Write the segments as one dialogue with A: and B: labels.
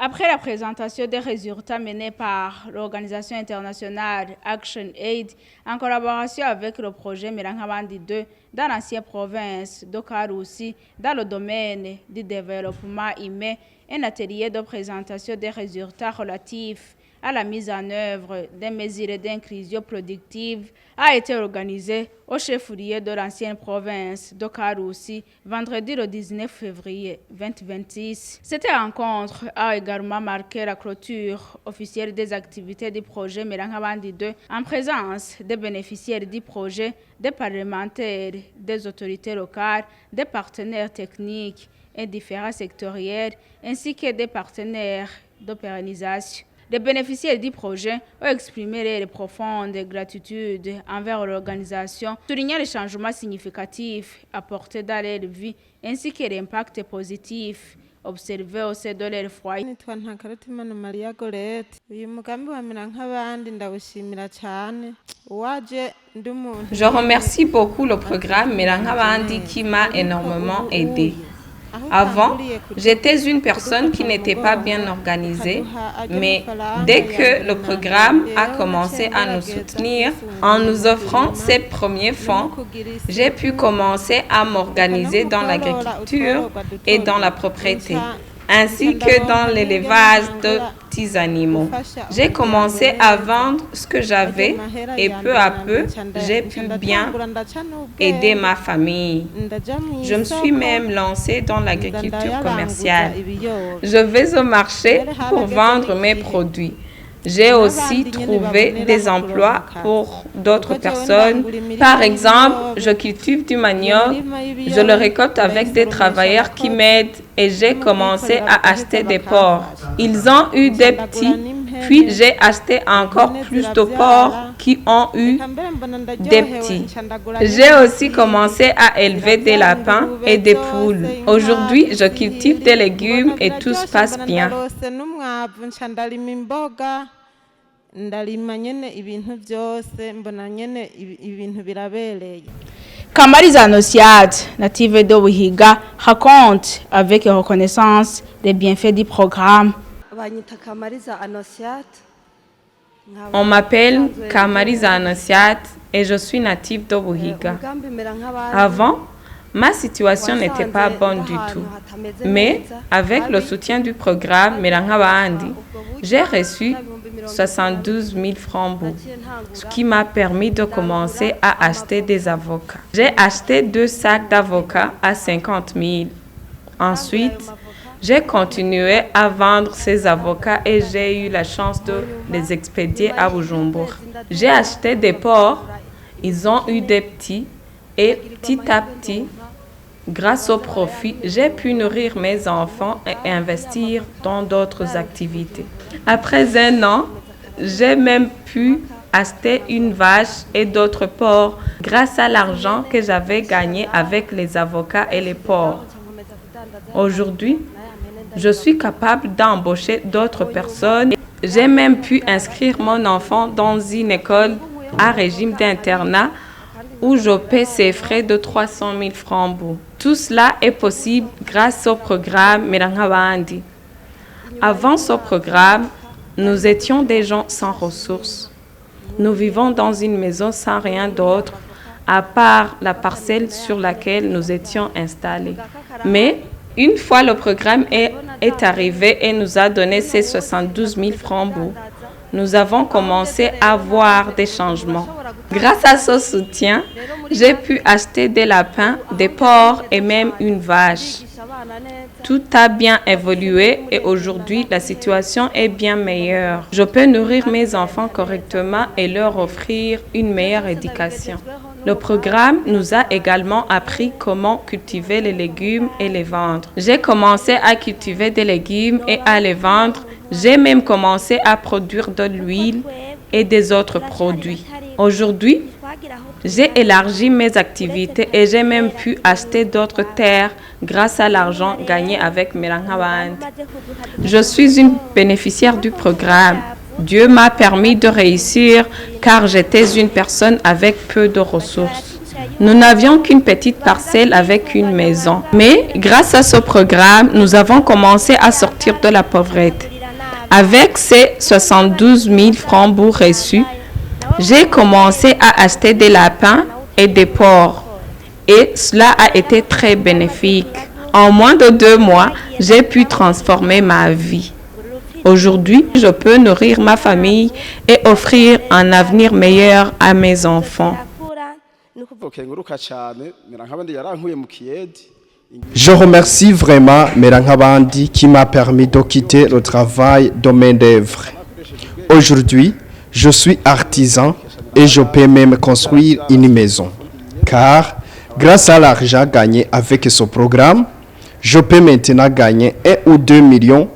A: Après la présentation des résultats menés par l'organisation internationale ActionAid en collaboration avec le projet Mirangabandi 2 dans l'ancienne province de Karusi dans le domaine du développement humain, un atelier de présentation des résultats relatifs à la mise en œuvre des mesures d'inclusion productive a été organisé au chef-lieu de l'ancienne province de Karusi vendredi le 19 février 2026. Cette rencontre a également marqué la clôture officielle des activités du projet Mirangabandi 2 en présence des bénéficiaires du projet, des parlementaires, des autorités locales, des partenaires techniques et différents sectoriels, ainsi que des partenaires de pérennisation. Les bénéficiaires du projet ont exprimé leur profonde gratitude envers l'organisation, soulignant les changements significatifs apportés dans leur vie ainsi que l'impact positif observé au sein de leur foyer.
B: Je remercie beaucoup le programme Mirangabandi qui m'a énormément aidé. Avant, j'étais une personne qui n'était pas bien organisée, mais dès que le programme a commencé à nous soutenir en nous offrant ses premiers fonds, j'ai pu commencer à m'organiser dans l'agriculture et dans la propriété, ainsi que dans l'élevage de petits animaux. J'ai commencé à vendre ce que j'avais et peu à peu, j'ai pu bien aider ma famille. Je me suis même lancée dans l'agriculture commerciale. Je vais au marché pour vendre mes produits. J'ai aussi trouvé des emplois pour d'autres personnes. Par exemple, je cultive du manioc, je le récolte avec des travailleurs qui m'aident et j'ai commencé à acheter des porcs. Ils ont eu des petits, puis j'ai acheté encore plus de porcs qui ont eu des petits. J'ai aussi commencé à élever des lapins et des poules. Aujourd'hui, je cultive des légumes et tout se passe bien.
A: Kamariza Nosiad, native de Buhiga, raconte avec reconnaissance les bienfaits du programme.
B: On m'appelle Kamariza Nosiad et je suis native de Buhiga. Avant, ma situation n'était pas bonne du tout. Mais avec le soutien du programme Mirangabandi, j'ai reçu 72 000 francs, ce qui m'a permis de commencer à acheter des avocats. J'ai acheté 2 sacs d'avocats à 50 000. Ensuite, j'ai continué à vendre ces avocats et j'ai eu la chance de les expédier à Bujumbura. J'ai acheté des porcs, ils ont eu des petits et petit à petit, grâce au profit, j'ai pu nourrir mes enfants et investir dans d'autres activités. Après 1 an, j'ai même pu acheter une vache et d'autres porcs grâce à l'argent que j'avais gagné avec les avocats et les porcs. Aujourd'hui, je suis capable d'embaucher d'autres personnes. J'ai même pu inscrire mon enfant dans une école à régime d'internat où je paie ses frais de 300 000 francs. Tout cela est possible grâce au programme Mirangabandi. Avant ce programme, nous étions des gens sans ressources. Nous vivons dans une maison sans rien d'autre, à part la parcelle sur laquelle nous étions installés. Mais une fois le programme est arrivé et nous a donné ces 72 000 francs, nous avons commencé à voir des changements. Grâce à ce soutien, j'ai pu acheter des lapins, des porcs et même une vache. Tout a bien évolué et aujourd'hui, la situation est bien meilleure. Je peux nourrir mes enfants correctement et leur offrir une meilleure éducation. Le programme nous a également appris comment cultiver les légumes et les vendre. J'ai commencé à cultiver des légumes et à les vendre. J'ai même commencé à produire de l'huile et des autres produits. Aujourd'hui, j'ai élargi mes activités et j'ai même pu acheter d'autres terres grâce à l'argent gagné avec Mirangabandi. Je suis une bénéficiaire du programme. Dieu m'a permis de réussir car j'étais une personne avec peu de ressources. Nous n'avions qu'une petite parcelle avec une maison. Mais grâce à ce programme, nous avons commencé à sortir de la pauvreté. Avec ces 72 000 francs bourgs reçus, j'ai commencé à acheter des lapins et des porcs. Et cela a été très bénéfique. En moins de 2 mois, j'ai pu transformer ma vie. Aujourd'hui, je peux nourrir ma famille et offrir un avenir meilleur à mes enfants.
C: Je remercie vraiment Merankabandi qui m'a permis de quitter le travail de main-d'œuvre. Aujourd'hui, je suis artisan et je peux même construire une maison. Car, grâce à l'argent gagné avec ce programme, je peux maintenant gagner 1 ou 2 millions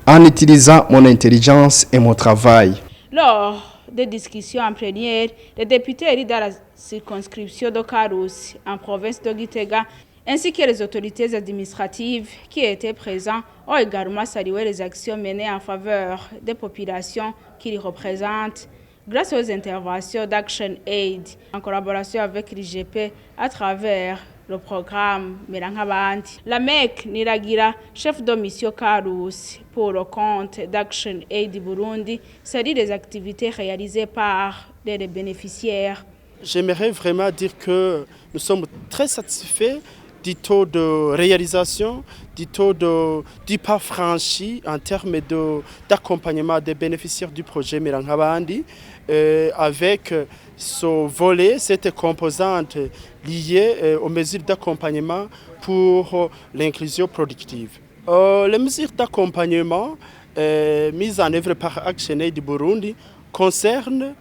C: en utilisant mon intelligence et mon travail.
A: Lors des discussions en plénière, les députés élus dans la circonscription de Karusi, en province de Gitega, ainsi que les autorités administratives qui étaient présents, ont également salué les actions menées en faveur des populations qu'ils représentent grâce aux interventions d'Action Aid en collaboration avec l'IGP à travers le programme Merankabandi. La MEC Niragira, chef de mission Karusi pour le compte d'Action Aid Burundi, salue les activités réalisées par les bénéficiaires.
D: J'aimerais vraiment dire que nous sommes très satisfaits du taux de réalisation, du pas franchi en termes d'accompagnement des bénéficiaires du projet Merankabandi, avec ce volet, cette composante liée aux mesures d'accompagnement pour l'inclusion productive. Les mesures d'accompagnement mises en œuvre par Action Aid Burundi concernent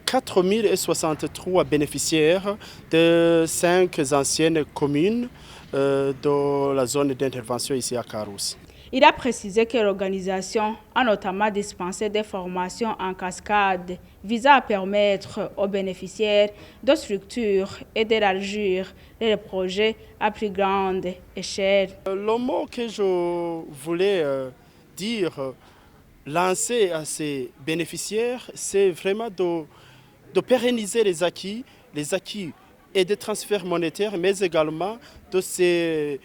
D: 4063 bénéficiaires de 5 anciennes communes de la zone d'intervention ici à Karusi.
A: Il a précisé que l'organisation a notamment dispensé des formations en cascade visant à permettre aux bénéficiaires de structurer et d'élargir les projets à plus grande échelle.
D: Le mot que je voulais dire, lancer à ces bénéficiaires, c'est vraiment de pérenniser les acquis et des transferts monétaires, mais également de ces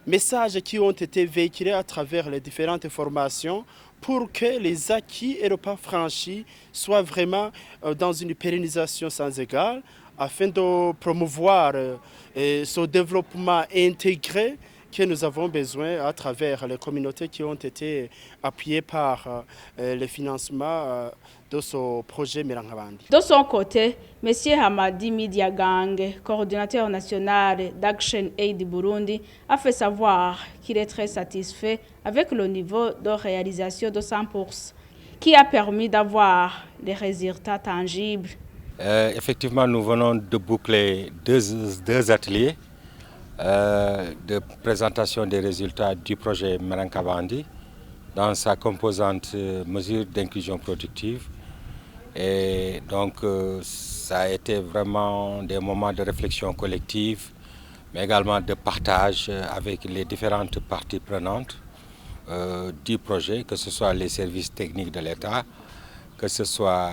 D: messages qui ont été véhiculés à travers les différentes formations pour que les acquis et le pas franchi soient vraiment dans une pérennisation sans égale afin de promouvoir ce développement intégré que nous avons besoin à travers les communautés qui ont été appuyées par le financement de ce projet Merankabandi.
A: De son côté, M. Hamadi Midiagang, coordinateur national d'Action Aid Burundi, a fait savoir qu'il est très satisfait avec le niveau de réalisation de 100%, qui a permis d'avoir des résultats tangibles.
E: Effectivement, nous venons de boucler deux ateliers de présentation des résultats du projet Merankabandi dans sa composante mesure d'inclusion productive. Et donc, ça a été vraiment des moments de réflexion collective, mais également de partage avec les différentes parties prenantes du projet, que ce soit les services techniques de l'État, que ce soit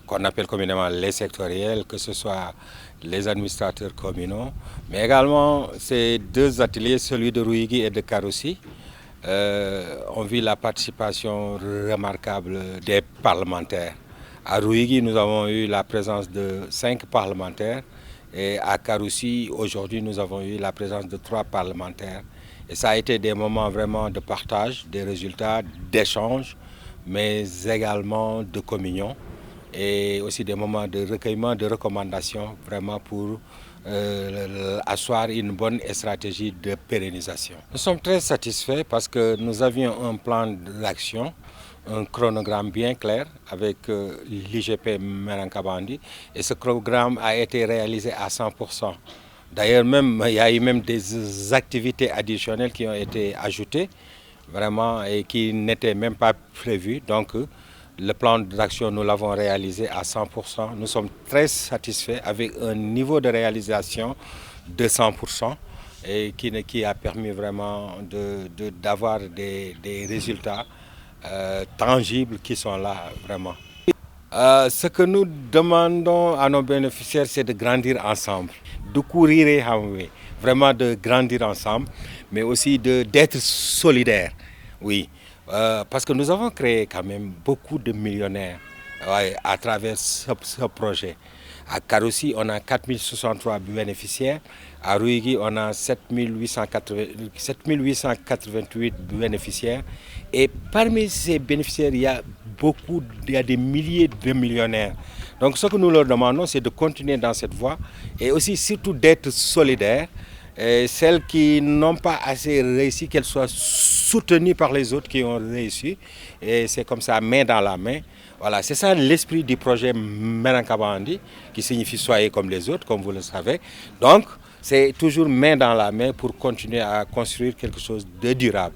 E: qu'on appelle communément les sectoriels, que ce soit les administrateurs communaux, mais également ces deux ateliers, celui de Ruigi et de Karusi, ont vu la participation remarquable des parlementaires. À Ruigi, nous avons eu la présence de 5 parlementaires et à Karusi, aujourd'hui, nous avons eu la présence de 3 parlementaires. Et ça a été des moments vraiment de partage, des résultats, d'échange, mais également de communion et aussi des moments de recueillement de recommandations vraiment pour asseoir une bonne stratégie de pérennisation. Nous sommes très satisfaits parce que nous avions un plan d'action, un chronogramme bien clair avec l'IGP Merankabandi et ce programme a été réalisé à 100%. D'ailleurs, il y a eu même des activités additionnelles qui ont été ajoutées vraiment et qui n'étaient même pas prévues. Donc, le plan d'action, nous l'avons réalisé à 100%. Nous sommes très satisfaits avec un niveau de réalisation de 100% et qui a permis vraiment d'avoir des résultats tangibles qui sont là vraiment. Ce que nous demandons à nos bénéficiaires, c'est de grandir ensemble, de courir vraiment de grandir ensemble, mais aussi d'être solidaires. Oui, parce que nous avons créé quand même beaucoup de millionnaires à travers ce projet. À Karoussi, on a 4063 bénéficiaires. À Ruigi, on a 7888 bénéficiaires. Et parmi ces bénéficiaires, il y a des milliers de millionnaires. Donc ce que nous leur demandons, c'est de continuer dans cette voie et aussi surtout d'être solidaires. Et celles qui n'ont pas assez réussi, qu'elles soient soutenues par les autres qui ont réussi. Et c'est comme ça, main dans la main. Voilà, c'est ça l'esprit du projet Merankabandi, qui signifie soyez comme les autres, comme vous le savez. Donc, c'est toujours main dans la main pour continuer à construire quelque chose de durable.